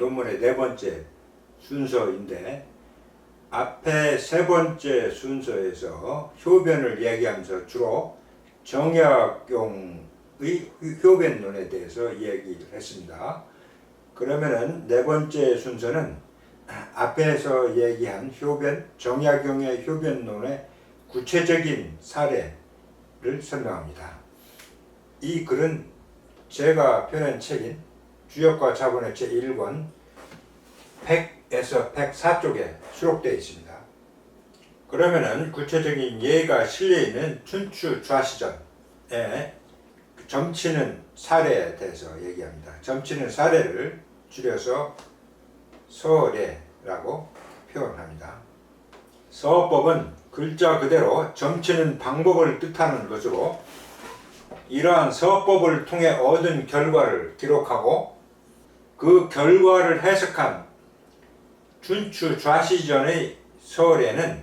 논문의 네 번째 순서인데, 앞에 세 번째 순서에서 효변을 얘기하면서 주로 정약용의 효변론에 대해서 얘기를 했습니다. 그러면은 네 번째 순서는 앞에서 얘기한 정약용의 효변론의 구체적인 사례를 설명합니다. 이 글은 제가 펴낸 책인 주역과 자본의 제1권 100에서 104쪽에 수록되어 있습니다. 그러면은 구체적인 예가 실려있는 춘추 좌시전에 점치는 사례에 대해서 얘기합니다. 점치는 사례를 줄여서 서례라고 표현합니다. 서법은 글자 그대로 점치는 방법을 뜻하는 것으로, 이러한 서법을 통해 얻은 결과를 기록하고 그 결과를 해석한 춘추 좌시전의 서례는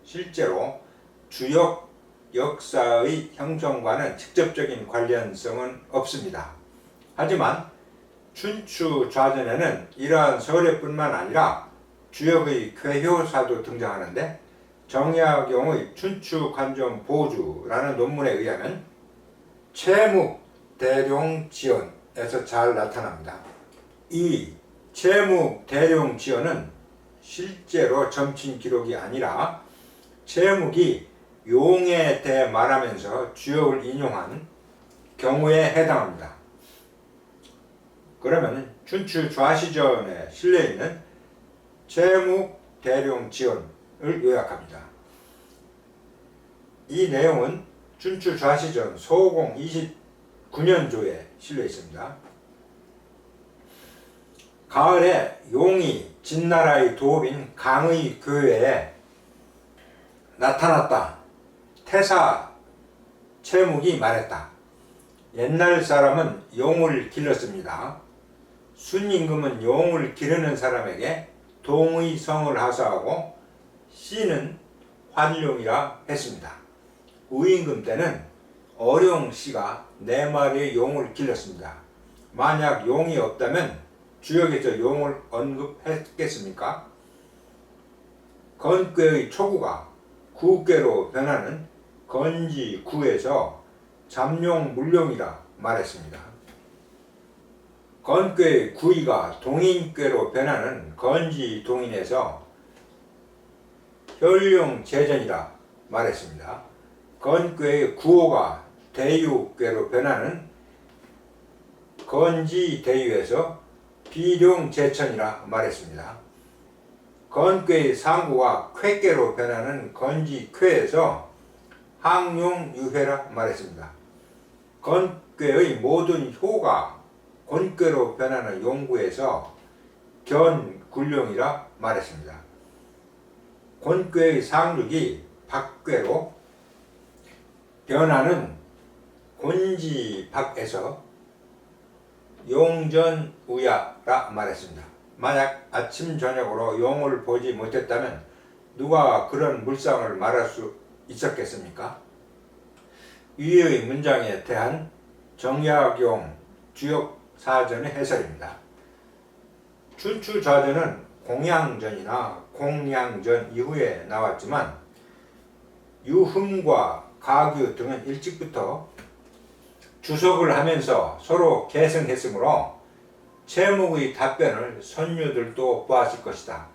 실제로 주역 역사의 형성과는 직접적인 관련성은 없습니다. 하지만 춘추 좌전에는 이러한 서례뿐만 아니라 주역의 궤효사도 등장하는데, 정약용의 춘추관전보주라는 논문에 의하면 채묵대룡지언에서 잘 나타납니다. 이 채묵대룡지언은 실제로 점친 기록이 아니라 채묵이 용에 대해 말하면서 주역을 인용한 경우에 해당합니다. 그러면 춘추 좌시전에 실려있는 채묵대룡지언을 요약합니다. 이 내용은 춘추 좌시전 소공 29년조에 실려 있습니다. 가을에 용이 진나라의 도읍인 강의 교회에 나타났다. 태사 채묵이 말했다. 옛날 사람은 용을 길렀습니다. 순임금은 용을 기르는 사람에게 동의 성을 하사하고 씨는 환룡이라 했습니다. 우임금 때는 어룡씨가 4마리의 용을 길렀습니다. 만약 용이 없다면 주역에서 용을 언급했겠습니까? 건꾀의 초구가 구꾀로 변하는 건지구에서 잠룡물룡이라 말했습니다. 건꾀의 구이가 동인꾀로 변하는 건지동인에서 혈룡제전이라 말했습니다. 건꾀의 구호가 대유꾀로 변하는 건지대유에서 비룡제천이라 말했습니다. 건꾀의 상구가 쾌꾀로 변하는 건지쾌에서 항룡유회라 말했습니다. 건꾀의 모든 효가 곤꾀로 변하는 용구에서 견굴룡이라 말했습니다. 곤꾀의 상륙이 박꾀로 변하는 곤지박에서 용전우야라 말했습니다. 만약 아침 저녁으로 용을 보지 못했다면 누가 그런 물상을 말할 수 있었겠습니까? 위의 문장에 대한 정약용 주역사전의 해설입니다. 춘추좌전은 공양전이나 공양전 이후에 나왔지만 유흠과 가규 등은 일찍부터 주석을 하면서 서로 계승했으므로 채묵의 답변을 선유들도 보았을 것이다.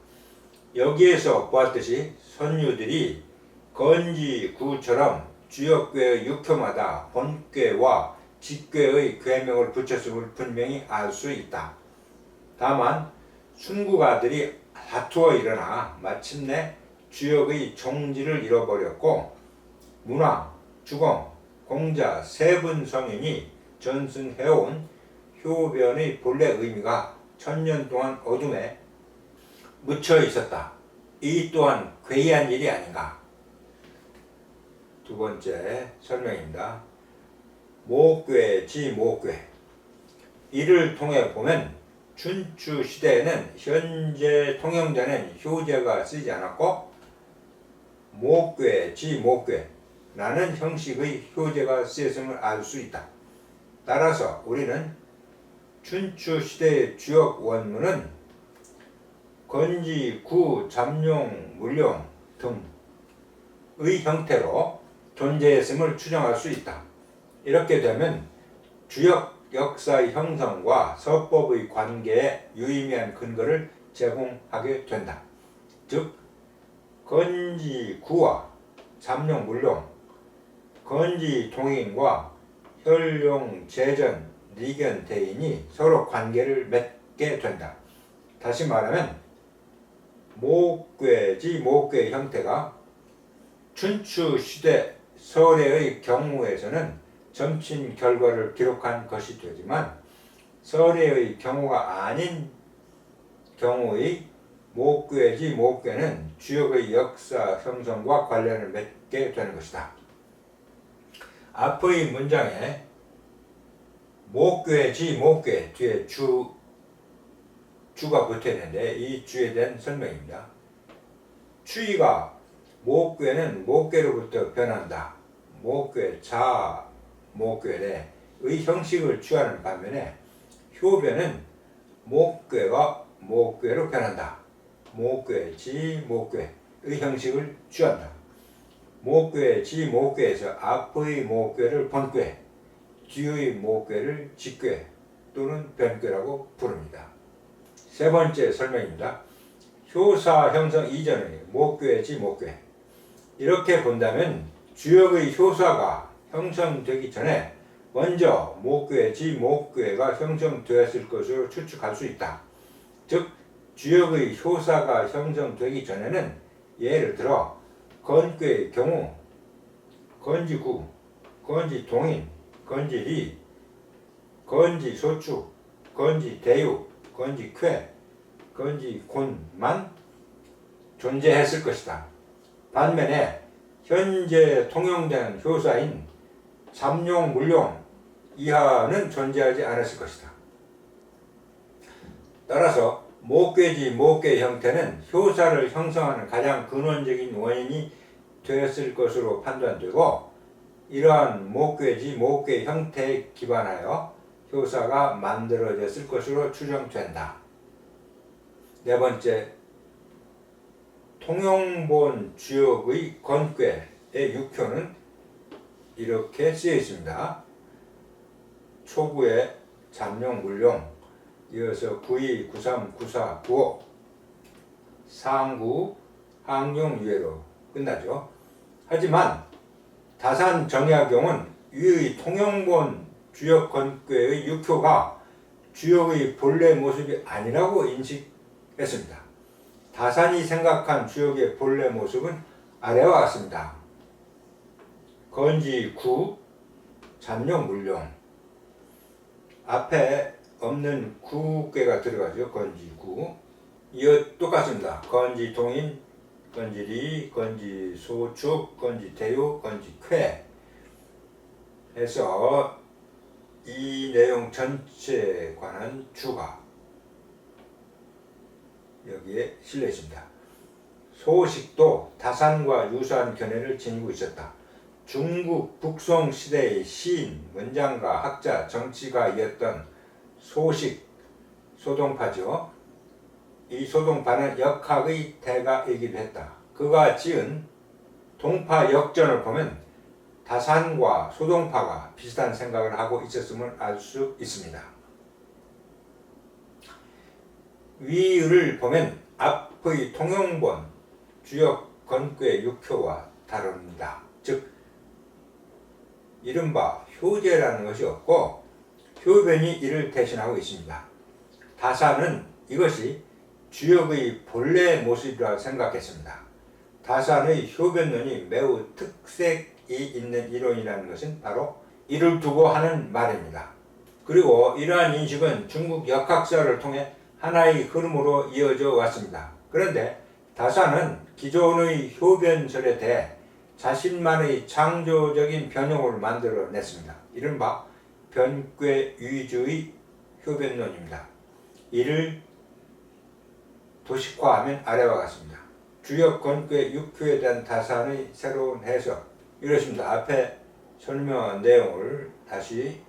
여기에서 보았듯이 선유들이 건지구처럼 주역궤의 육효마다 본궤와 직궤의 괴명을 붙였음을 분명히 알 수 있다. 다만 순구가들이 다투어 일어나 마침내 주역의 종지를 잃어버렸고 문왕, 주공, 공자 세 분 성인이 전승해온 효변의 본래 의미가 1000년 동안 어둠에 묻혀 있었다. 이 또한 괴이한 일이 아닌가. 두 번째 설명입니다. 모괴, 지모괴. 이를 통해 보면 춘추 시대에는 현재 통용되는 효제가 쓰지 않았고 모괴, 지모괴라는 형식의 효제가 쓰였음을 알 수 있다. 따라서 우리는 춘추 시대의 주역 원문은 건지, 구, 잠룡, 물룡 등의 형태로 존재했음을 추정할 수 있다. 이렇게 되면 주역 역사의 형성과 서법의 관계에 유의미한 근거를 제공하게 된다. 즉 건지 구와 잠룡 물룡, 건지 동인과 혈룡 제전 리견 대인이 서로 관계를 맺게 된다. 다시 말하면 목괴지 목괴의 형태가 춘추 시대 서래의 경우에서는 점친 결과를 기록한 것이 되지만 서래의 경우가 아닌 경우의 목괴지 목괴는 주역의 역사 형성과 관련을 맺게 되는 것이다. 앞의 문장에 목괴지 목괴 뒤에 주가 붙어 있는데 이 주에 대한 설명입니다. 추위가 목괴는 목괴로부터 변한다. 목괴 자 목괴의 형식을 취하는 반면에 효변은 목괴가 목괴로 변한다. 목괴지 목괴의 형식을 취한다. 목괴지 목괴에서 앞의 목괴를 본괴, 뒤의 목괴를 직괴 또는 변괴라고 부릅니다. 세 번째 설명입니다. 효사 형성 이전의 목괴지 목괴. 이렇게 본다면 주역의 효사가 형성되기 전에 먼저 목괴지 목괴가 형성되었을 것으로 추측할 수 있다. 즉 주역의 효사가 형성되기 전에는 예를 들어 건괴의 경우 건지구, 건지동인, 건지리, 건지소축, 건지대유, 건지쾌, 건지곤만 존재했을 것이다. 반면에 현재 통용되는 효사인 잠룡, 물룡 이하는 존재하지 않았을 것이다. 따라서 목괴지 목괴 형태는 효사를 형성하는 가장 근원적인 원인이 되었을 것으로 판단되고 이러한 목괴지 목괴 형태에 기반하여 효사가 만들어졌을 것으로 추정된다. 네 번째, 통용본 주역의 건괴의 육효는 이렇게 쓰여 있습니다. 초구에 잠룡, 물룡, 이어서 92, 93, 94, 95, 상구, 항룡, 유해로 끝나죠. 하지만 다산 정약용은 위의 통용본 주역 건괴의 육효가 주역의 본래 모습이 아니라고 인식했습니다. 다산이 생각한 주역의 본래 모습은 아래와 같습니다. 건지, 구, 잠룡, 물룡. 앞에 없는 구괴가 들어가죠. 건지, 구. 이어 똑같습니다. 건지, 동인, 건지리, 건지, 소축, 건지, 대유, 건지, 쾌. 해서 이 내용 전체에 관한 주가 여기에 실려 있습니다. 소식도 다산과 유사한 견해를 지니고 있었다. 중국 북송 시대의 시인, 문장가, 학자, 정치가이었던 소식, 소동파죠. 이 소동파는 역학의 대가이기도 했다. 그가 지은 동파 역전을 보면 다산과 소동파가 비슷한 생각을 하고 있었음을 알 수 있습니다. 위를 보면 앞의 통용본 주역 건괴 육효와 다릅니다. 즉 이른바 효제라는 것이 없고 효변이 이를 대신하고 있습니다. 다산은 이것이 주역의 본래 모습이라 생각했습니다. 다산의 효변론이 매우 특색이 있는 이론이라는 것은 바로 이를 두고 하는 말입니다. 그리고 이러한 인식은 중국 역학사를 통해 하나의 흐름으로 이어져 왔습니다. 그런데 다산은 기존의 효변설에 대해 자신만의 창조적인 변형을 만들어냈습니다. 이른바 변괴유의주의 효변론입니다. 이를 도식화하면 아래와 같습니다. 주역 건괴 육효에 대한 다산의 새로운 해석 이렇습니다. 앞에 설명한 내용을 다시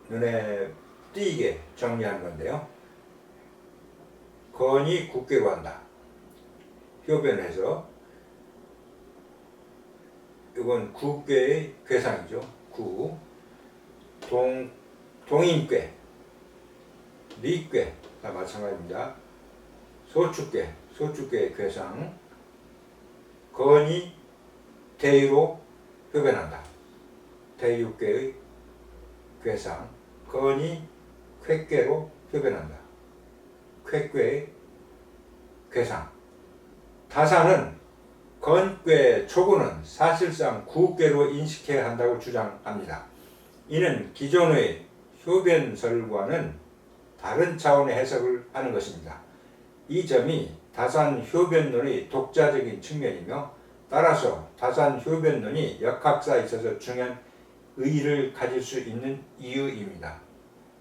눈에 띄게 정리한 건데요. 건이 굳게로 한다. 효변해서 이건 구꾀의 괴상이죠. 구. 동인꾀, 리꾀가 마찬가지입니다. 소축괴의 괴상. 건이 대유로 효변한다. 대유괴의 괴상. 건이 쾌괴로 효변한다. 쾌괴의 괴상. 다사는 건괴 초구는 사실상 구괴로 인식해야 한다고 주장합니다. 이는 기존의 효변설과는 다른 차원의 해석을 하는 것입니다. 이 점이 다산효변론의 독자적인 측면이며 따라서 다산효변론이 역학사에 있어서 중요한 의의를 가질 수 있는 이유입니다.